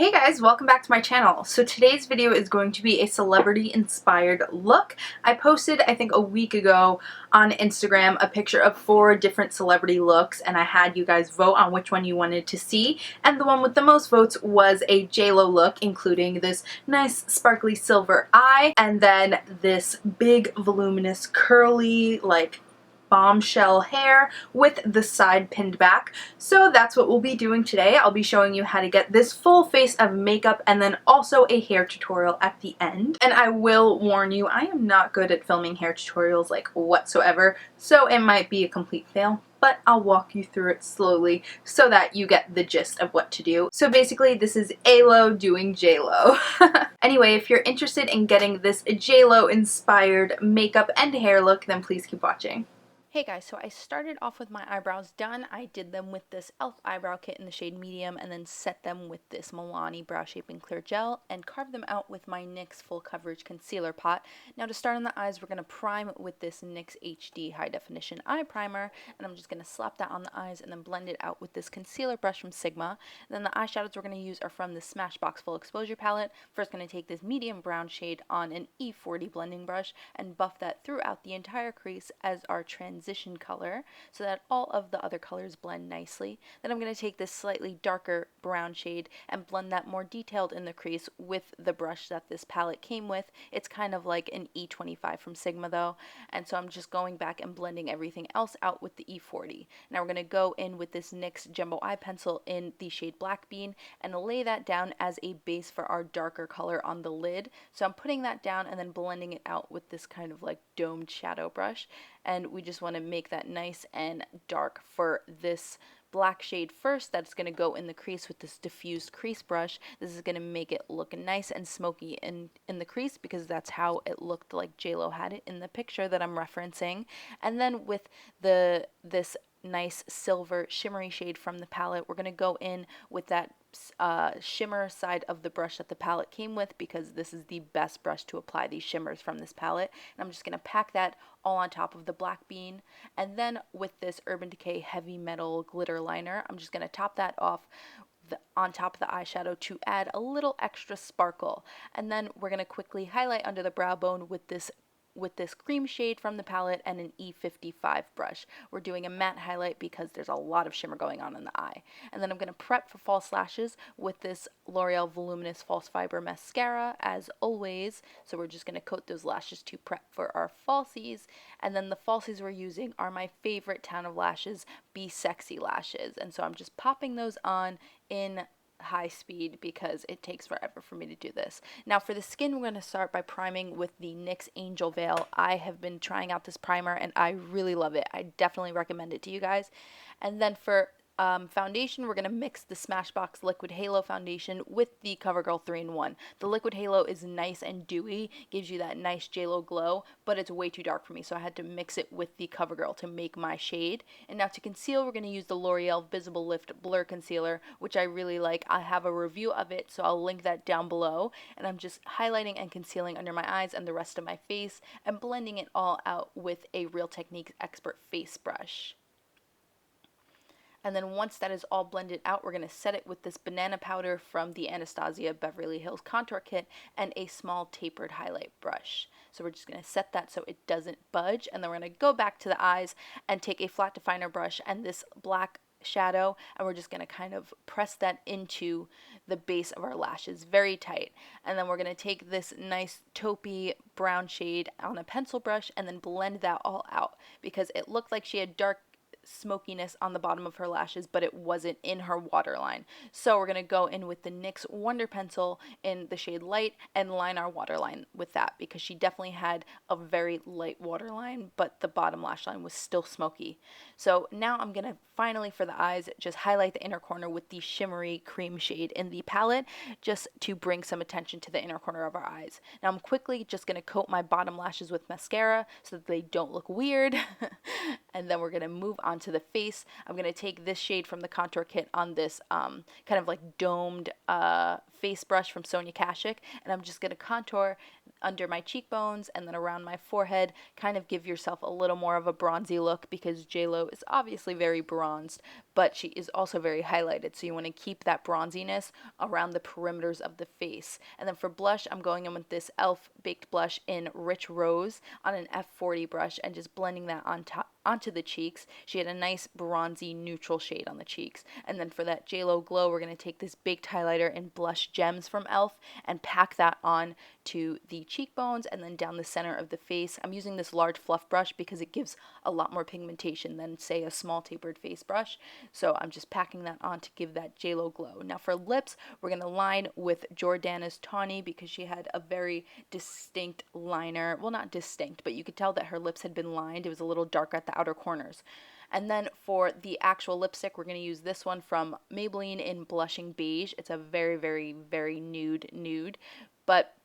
Hey guys, welcome back to my channel. So today's video is going to be a celebrity inspired look. I posted, I think a week ago on Instagram, a picture of 4 different celebrity looks and I had you guys vote on which one you wanted to see. And the one with the most votes was a JLo look, including this nice sparkly silver eye and then this big voluminous curly like bombshell hair with the side pinned back. So that's what we'll be doing today. I'll be showing you how to get this full face of makeup and then also a hair tutorial at the end. And I will warn you, I am not good at filming hair tutorials like whatsoever, so it might be a complete fail, but I'll walk you through it slowly so that you get the gist of what to do. So basically this is A-Lo doing J-Lo. Anyway, if you're interested in getting this J-Lo inspired makeup and hair look, then please keep watching. Hey guys, so I started off with my eyebrows done. I did them with this e.l.f. eyebrow kit in the shade medium and then set them with this Milani brow shaping clear gel and carved them out with my NYX full coverage concealer pot. Now to start on the eyes, we're going to prime with this NYX HD High Definition Eye Primer, and I'm just going to slap that on the eyes and then blend it out with this concealer brush from Sigma. And then the eyeshadows we're going to use are from the Smashbox Full Exposure Palette. First going to take this medium brown shade on an E40 blending brush and buff that throughout the entire crease as our transition color so that all of the other colors blend nicely. Then I'm going to take this slightly darker brown shade and blend that more detailed in the crease with the brush that this palette came with. It's kind of like an E25 from Sigma though, and so I'm just going back and blending everything else out with the E40. Now we're going to go in with this NYX Jumbo Eye Pencil in the shade Black Bean and lay that down as a base for our darker color on the lid. So I'm putting that down and then blending it out with this kind of like domed shadow brush, and we just want to make that nice and dark for this black shade first. That's going to go in the crease with this diffused crease brush. This is going to make it look nice and smoky in the crease because that's how it looked like JLo had it in the picture that I'm referencing. And then with this nice silver shimmery shade from the palette, we're going to go in with that shimmer side of the brush that the palette came with because this is the best brush to apply these shimmers from this palette. And I'm just going to pack that all on top of the Black Bean. And then with this Urban Decay Heavy Metal Glitter Liner, I'm just going to top that off on top of the eyeshadow to add a little extra sparkle. And then we're going to quickly highlight under the brow bone with this cream shade from the palette and an E55 brush. We're doing a matte highlight because there's a lot of shimmer going on in the eye. And then I'm going to prep for false lashes with this L'Oreal Voluminous False Fibre Mascara as always. So we're just going to coat those lashes to prep for our falsies. And then the falsies we're using are my favorite Town of Lashes Be Sexy lashes. And so I'm just popping those on in high speed because it takes forever for me to do this. Now for the skin, we're going to start by priming with the NYX Angel Veil. I have been trying out this primer and I really love it. I definitely recommend it to you guys. And then for foundation, we're going to mix the Smashbox Liquid Halo foundation with the Covergirl 3-in-1. The Liquid Halo is nice and dewy, gives you that nice JLo glow, but it's way too dark for me, so I had to mix it with the Covergirl to make my shade. And now to conceal, we're going to use the L'Oreal Visible Lift Blur Concealer, which I really like. I have a review of it, so I'll link that down below. And I'm just highlighting and concealing under my eyes and the rest of my face, and blending it all out with a Real Techniques Expert face brush. And then once that is all blended out, we're going to set it with this banana powder from the Anastasia Beverly Hills Contour Kit and a small tapered highlight brush. So we're just going to set that so it doesn't budge. And then we're going to go back to the eyes and take a flat definer brush and this black shadow, and we're just going to kind of press that into the base of our lashes very tight. And then we're going to take this nice taupey brown shade on a pencil brush and then blend that all out because it looked like she had dark smokiness on the bottom of her lashes, but it wasn't in her waterline. So we're going to go in with the NYX Wonder Pencil in the shade Light and line our waterline with that because she definitely had a very light waterline, but the bottom lash line was still smoky. So now I'm going to finally, for the eyes, just highlight the inner corner with the shimmery cream shade in the palette just to bring some attention to the inner corner of our eyes. Now I'm quickly just going to coat my bottom lashes with mascara so that they don't look weird. And then we're going to move on to the face. I'm going to take this shade from the contour kit on this kind of like domed face brush from Sonia Kashuk, and I'm just going to contour under my cheekbones and then around my forehead, kind of give yourself a little more of a bronzy look because JLo is obviously very bronzed, but she is also very highlighted, so you want to keep that bronziness around the perimeters of the face. And then for blush, I'm going in with this e.l.f. Baked Blush in Rich Rose on an F40 brush and just blending that onto the cheeks. She had a nice bronzy neutral shade on the cheeks. And then for that JLo glow, we're going to take this baked highlighter in Blush Gems from e.l.f. and pack that on to the cheekbones and then down the center of the face. I'm using this large fluff brush because it gives a lot more pigmentation than, say, a small tapered face brush. So I'm just packing that on to give that JLo glow. Now for lips, we're going to line with Jordana's Tawny because she had a very distinct liner. Well, not distinct, but you could tell that her lips had been lined. It was a little darker at the outer corners. And then for the actual lipstick, we're going to use this one from Maybelline in Blushing Beige. It's a very, very, very nude, but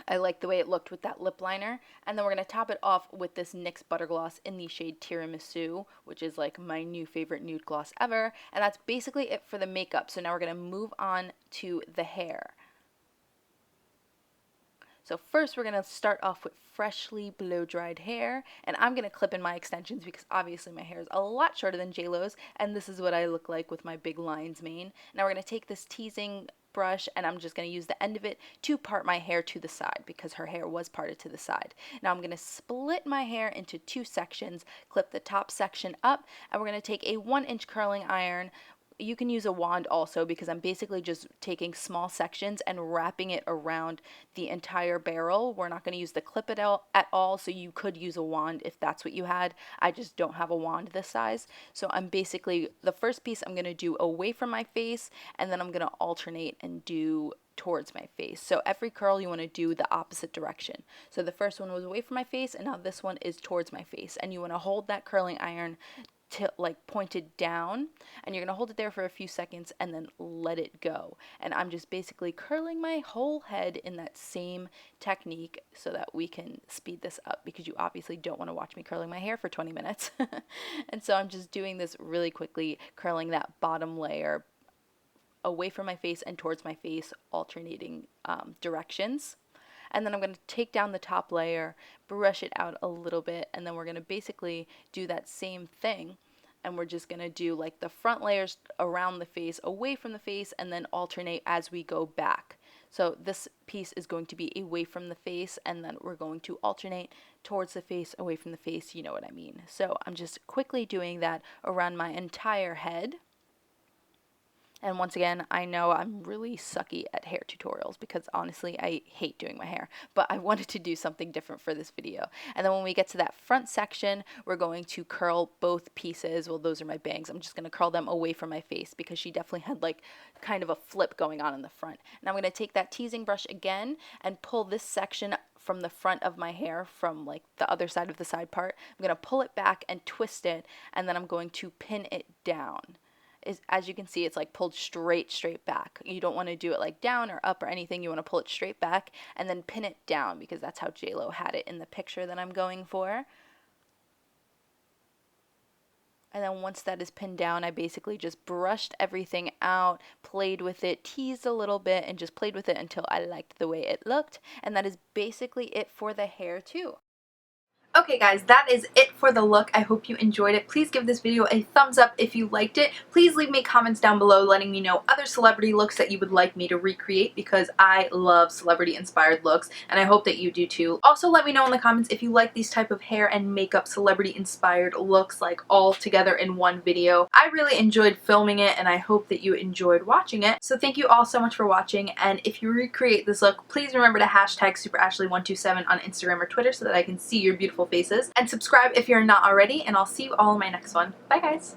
I like the way it looked with that lip liner. And then we're going to top it off with this NYX Butter Gloss in the shade Tiramisu, which is like my new favorite nude gloss ever. And that's basically it for the makeup. So now we're going to move on to the hair. So first we're going to start off with freshly blow-dried hair, and I'm going to clip in my extensions because obviously my hair is a lot shorter than JLo's, and this is what I look like with my big lines mane. Now we're going to take this teasing brush and I'm just going to use the end of it to part my hair to the side because her hair was parted to the side. Now I'm going to split my hair into two sections, clip the top section up, and we're going to take a 1-inch curling iron. You can use a wand also because I'm basically just taking small sections and wrapping it around the entire barrel. We're not going to use the clip at all, so you could use a wand if that's what you had. I just don't have a wand this size. So I'm basically, the first piece I'm going to do away from my face, and then I'm going to alternate and do towards my face. So every curl you want to do the opposite direction. So the first one was away from my face, and now this one is towards my face. And you want to hold that curling iron pointed down, and you're going to hold it there for a few seconds and then let it go. And I'm just basically curling my whole head in that same technique so that we can speed this up because you obviously don't want to watch me curling my hair for 20 minutes. And so I'm just doing this really quickly, curling that bottom layer away from my face and towards my face, alternating directions. And then I'm going to take down the top layer, brush it out a little bit, and then we're going to basically do that same thing. And we're just going to do like the front layers around the face, away from the face, and then alternate as we go back. So this piece is going to be away from the face, and then we're going to alternate towards the face, away from the face, you know what I mean. So I'm just quickly doing that around my entire head. And once again, I know I'm really sucky at hair tutorials because honestly, I hate doing my hair, but I wanted to do something different for this video. And then when we get to that front section, we're going to curl both pieces. Well, those are my bangs. I'm just going to curl them away from my face because she definitely had like kind of a flip going on in the front. Now I'm going to take that teasing brush again and pull this section from the front of my hair, from like the other side of the side part. I'm going to pull it back and twist it, and then I'm going to pin it down. As you can see, it's like pulled straight back. You don't want to do it like down or up or anything. You want to pull it straight back and then pin it down because that's how JLo had it in the picture that I'm going for. And then once that is pinned down, I basically just brushed everything out, played with it, teased a little bit, and just played with it until I liked the way it looked. And that is basically it for the hair too. Okay guys, that is it for the look. I hope you enjoyed it. Please give this video a thumbs up if you liked it. Please leave me comments down below letting me know other celebrity looks that you would like me to recreate because I love celebrity inspired looks and I hope that you do too. Also let me know in the comments if you like these type of hair and makeup celebrity inspired looks like all together in one video. I really enjoyed filming it and I hope that you enjoyed watching it. So thank you all so much for watching, and if you recreate this look, please remember to hashtag SuperAshley127 on Instagram or Twitter so that I can see your beautiful faces, and subscribe if you're not already, and I'll see you all in my next one. Bye guys!